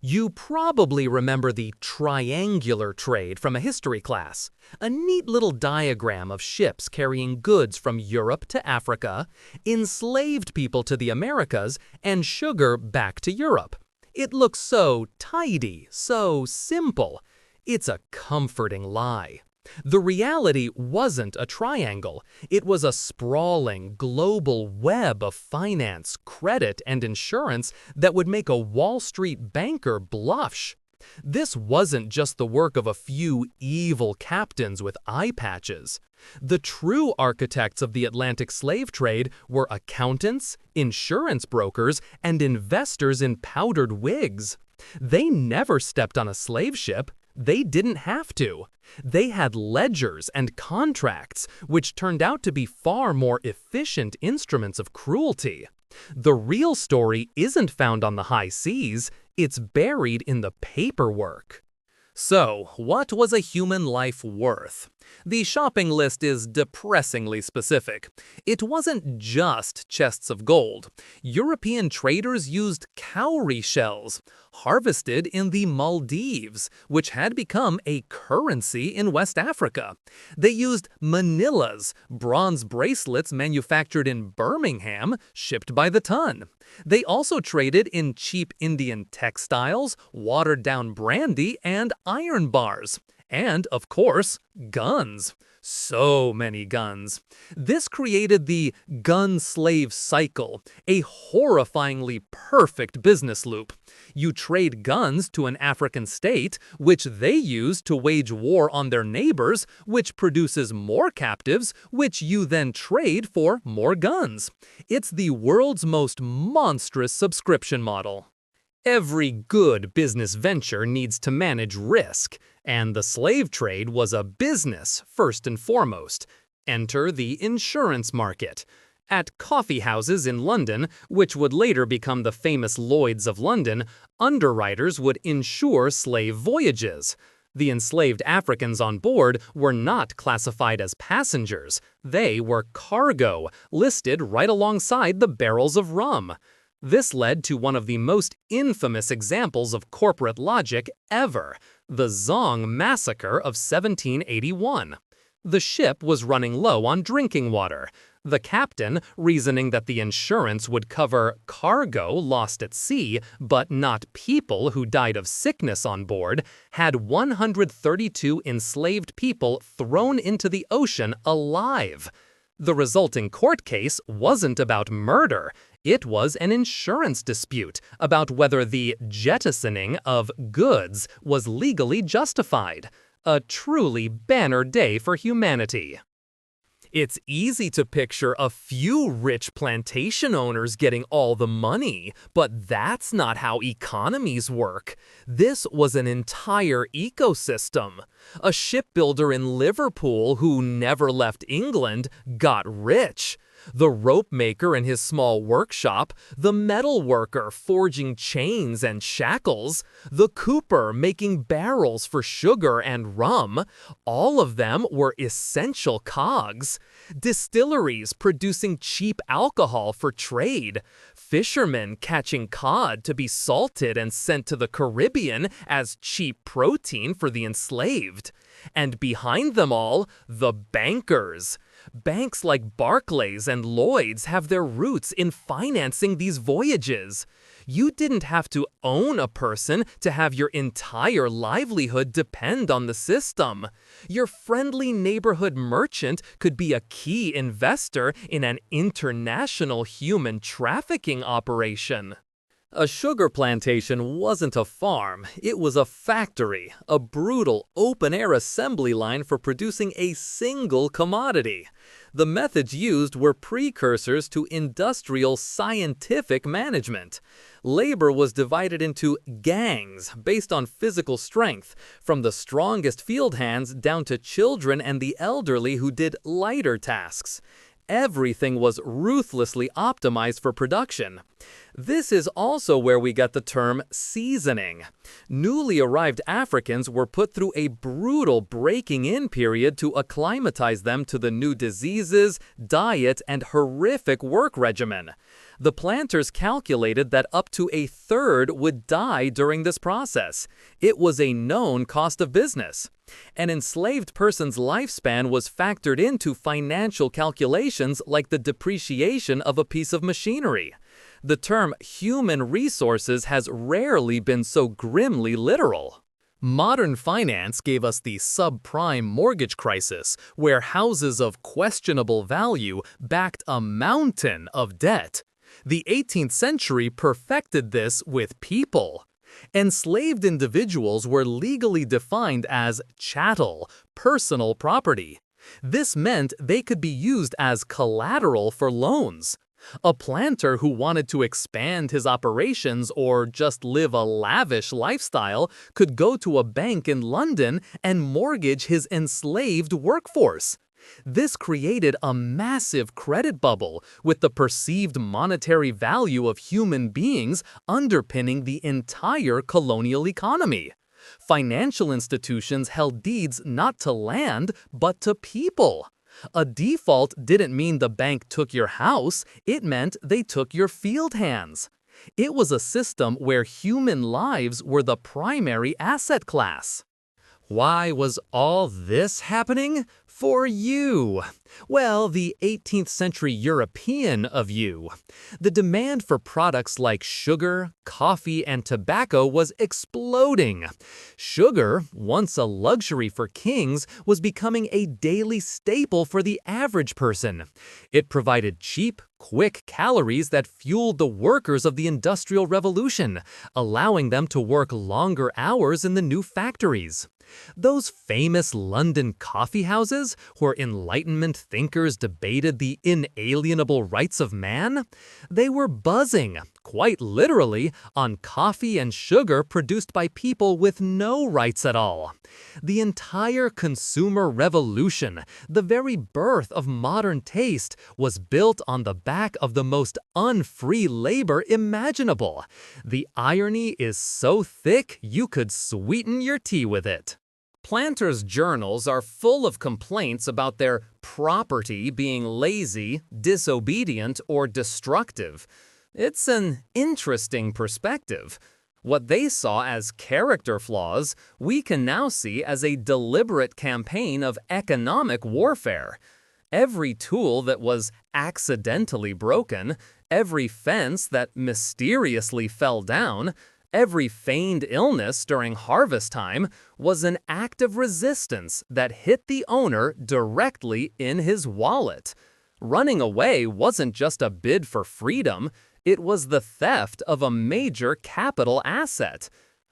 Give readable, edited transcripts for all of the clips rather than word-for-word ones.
You probably remember the triangular trade from a history class, a neat little diagram of ships carrying goods from Europe to Africa, enslaved people to the Americas, and sugar back to Europe. It looks so tidy, so simple. It's a comforting lie. The reality wasn't a triangle. It was a sprawling, global web of finance, credit, and insurance that would make a Wall Street banker blush. This wasn't just the work of a few evil captains with eye patches. The true architects of the Atlantic slave trade were accountants, insurance brokers, and investors in powdered wigs. They never stepped on a slave ship. They didn't have to. They had ledgers and contracts, which turned out to be far more efficient instruments of cruelty. The real story isn't found on the high seas, it's buried in the paperwork. So, what was a human life worth? The shopping list is depressingly specific. It wasn't just chests of gold. European traders used cowrie shells, harvested in the Maldives, which had become a currency in West Africa. They used manillas, bronze bracelets manufactured in Birmingham, shipped by the ton. They also traded in cheap Indian textiles, watered-down brandy, and iron bars. And, of course, guns. So many guns. This created the gun-slave cycle, a horrifyingly perfect business loop. You trade guns to an African state, which they use to wage war on their neighbors, which produces more captives, which you then trade for more guns. It's the world's most monstrous subscription model. Every good business venture needs to manage risk, and the slave trade was a business first and foremost. Enter the insurance market. At coffee houses in London, which would later become the famous Lloyd's of London, underwriters would insure slave voyages. The enslaved Africans on board were not classified as passengers. They were cargo, listed right alongside the barrels of rum. This led to one of the most infamous examples of corporate logic ever, the Zong Massacre of 1781. The ship was running low on drinking water. The captain, reasoning that the insurance would cover cargo lost at sea, but not people who died of sickness on board, had 132 enslaved people thrown into the ocean alive. The resulting court case wasn't about murder. It was an insurance dispute about whether the jettisoning of goods was legally justified. A truly banner day for humanity. It's easy to picture a few rich plantation owners getting all the money, but that's not how economies work. This was an entire ecosystem. A shipbuilder in Liverpool who never left England got rich. The rope maker in his small workshop, the metal worker forging chains and shackles, the cooper making barrels for sugar and rum, all of them were essential cogs. Distilleries producing cheap alcohol for trade, fishermen catching cod to be salted and sent to the Caribbean as cheap protein for the enslaved. And behind them all, the bankers. Banks like Barclays and Lloyd's have their roots in financing these voyages. You didn't have to own a person to have your entire livelihood depend on the system. Your friendly neighborhood merchant could be a key investor in an international human trafficking operation. A sugar plantation wasn't a farm, it was a factory, a brutal open-air assembly line for producing a single commodity. The methods used were precursors to industrial scientific management. Labor was divided into gangs based on physical strength, from the strongest field hands down to children and the elderly who did lighter tasks. Everything was ruthlessly optimized for production. This is also where we get the term seasoning. Newly arrived Africans were put through a brutal breaking-in period to acclimatize them to the new diseases, diet, and horrific work regimen. The planters calculated that up to a third would die during this process. It was a known cost of business. An enslaved person's lifespan was factored into financial calculations like the depreciation of a piece of machinery. The term human resources has rarely been so grimly literal. Modern finance gave us the subprime mortgage crisis, where houses of questionable value backed a mountain of debt. The 18th century perfected this with people. Enslaved individuals were legally defined as chattel, personal property. This meant they could be used as collateral for loans. A planter who wanted to expand his operations or just live a lavish lifestyle could go to a bank in London and mortgage his enslaved workforce. This created a massive credit bubble, with the perceived monetary value of human beings underpinning the entire colonial economy. Financial institutions held deeds not to land, but to people. A default didn't mean the bank took your house, it meant they took your field hands. It was a system where human lives were the primary asset class. Why was all this happening? For you. Well, the 18th century European of you. The demand for products like sugar, coffee, and tobacco was exploding. Sugar, once a luxury for kings, was becoming a daily staple for the average person. It provided cheap, quick calories that fueled the workers of the Industrial Revolution, allowing them to work longer hours in the new factories. Those famous London coffee houses where Enlightenment thinkers debated the inalienable rights of man, they were buzzing, quite literally, on coffee and sugar produced by people with no rights at all. The entire consumer revolution, the very birth of modern taste, was built on the back of the most unfree labor imaginable. The irony is so thick you could sweeten your tea with it. Planters' journals are full of complaints about their property being lazy, disobedient, or destructive. It's an interesting perspective. What they saw as character flaws, we can now see as a deliberate campaign of economic warfare. Every tool that was accidentally broken, every fence that mysteriously fell down, every feigned illness during harvest time was an act of resistance that hit the owner directly in his wallet. Running away wasn't just a bid for freedom, it was the theft of a major capital asset.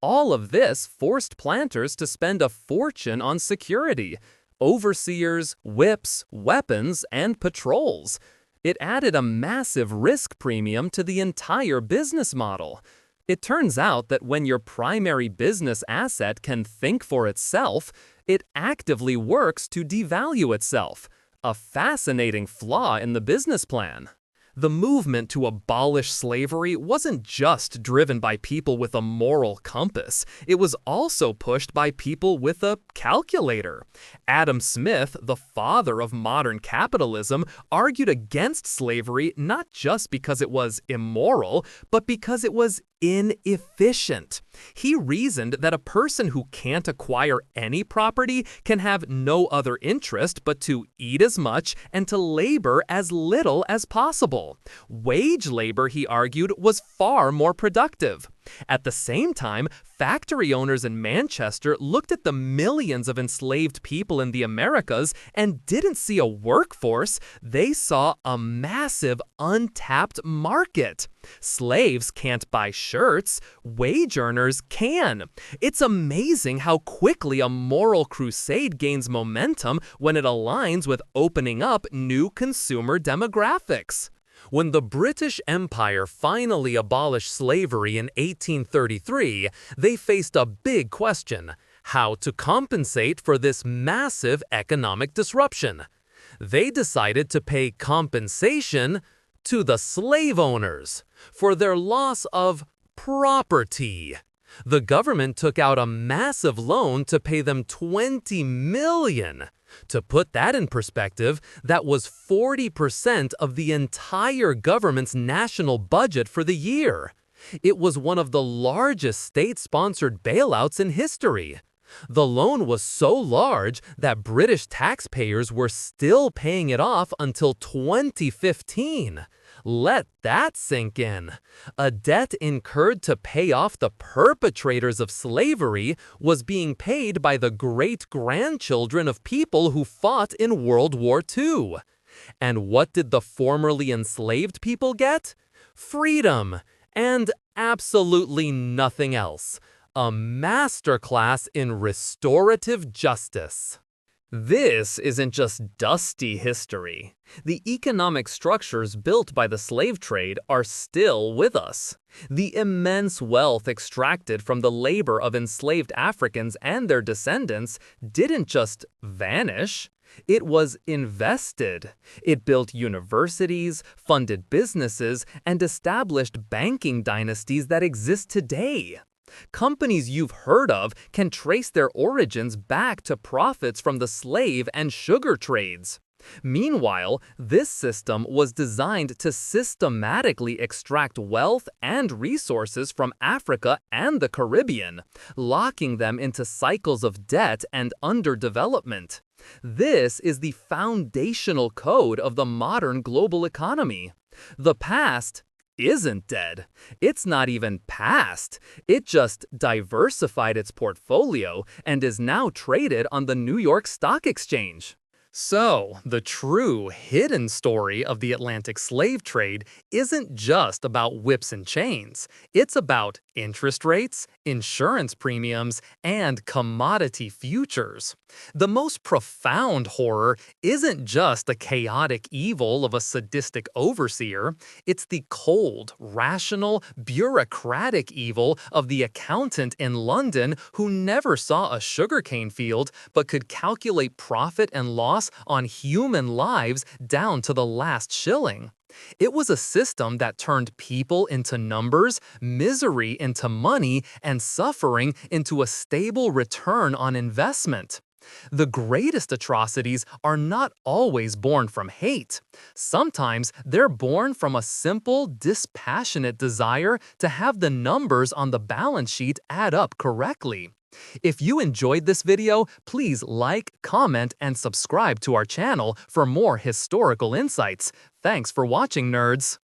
All of this forced planters to spend a fortune on security, overseers, whips, weapons, and patrols. It added a massive risk premium to the entire business model. It turns out that when your primary business asset can think for itself, it actively works to devalue itself, a fascinating flaw in the business plan. The movement to abolish slavery wasn't just driven by people with a moral compass. It was also pushed by people with a calculator. Adam Smith, the father of modern capitalism, argued against slavery not just because it was immoral, but because it was inefficient. He reasoned that a person who can't acquire any property can have no other interest but to eat as much and to labor as little as possible. Wage labor, he argued, was far more productive. At the same time, factory owners in Manchester looked at the millions of enslaved people in the Americas and didn't see a workforce, they saw a massive untapped market. Slaves can't buy shirts, wage earners can. It's amazing how quickly a moral crusade gains momentum when it aligns with opening up new consumer demographics. When the British Empire finally abolished slavery in 1833, they faced a big question: how to compensate for this massive economic disruption. They decided to pay compensation to the slave owners for their loss of property. The government took out a massive loan to pay them $20 million. To put that in perspective, that was 40% of the entire government's national budget for the year. It was one of the largest state-sponsored bailouts in history. The loan was so large that British taxpayers were still paying it off until 2015. Let that sink in. A debt incurred to pay off the perpetrators of slavery was being paid by the great-grandchildren of people who fought in World War II. And what did the formerly enslaved people get? Freedom, and absolutely nothing else. A masterclass in restorative justice. This isn't just dusty history. The economic structures built by the slave trade are still with us. The immense wealth extracted from the labor of enslaved Africans and their descendants didn't just vanish. It was invested. It built universities, funded businesses, and established banking dynasties that exist today. Companies you've heard of can trace their origins back to profits from the slave and sugar trades. Meanwhile, this system was designed to systematically extract wealth and resources from Africa and the Caribbean, locking them into cycles of debt and underdevelopment. This is the foundational code of the modern global economy. The past isn't dead. It's not even past. It just diversified its portfolio and is now traded on the New York Stock Exchange. So, the true hidden story of the Atlantic slave trade isn't just about whips and chains. It's about interest rates, insurance premiums, and commodity futures. The most profound horror isn't just the chaotic evil of a sadistic overseer. It's the cold, rational, bureaucratic evil of the accountant in London who never saw a sugarcane field but could calculate profit and loss on human lives down to the last shilling. It was a system that turned people into numbers, misery into money, and suffering into a stable return on investment. The greatest atrocities are not always born from hate. Sometimes they're born from a simple, dispassionate desire to have the numbers on the balance sheet add up correctly. If you enjoyed this video, please like, comment, and subscribe to our channel for more historical insights. Thanks for watching, nerds!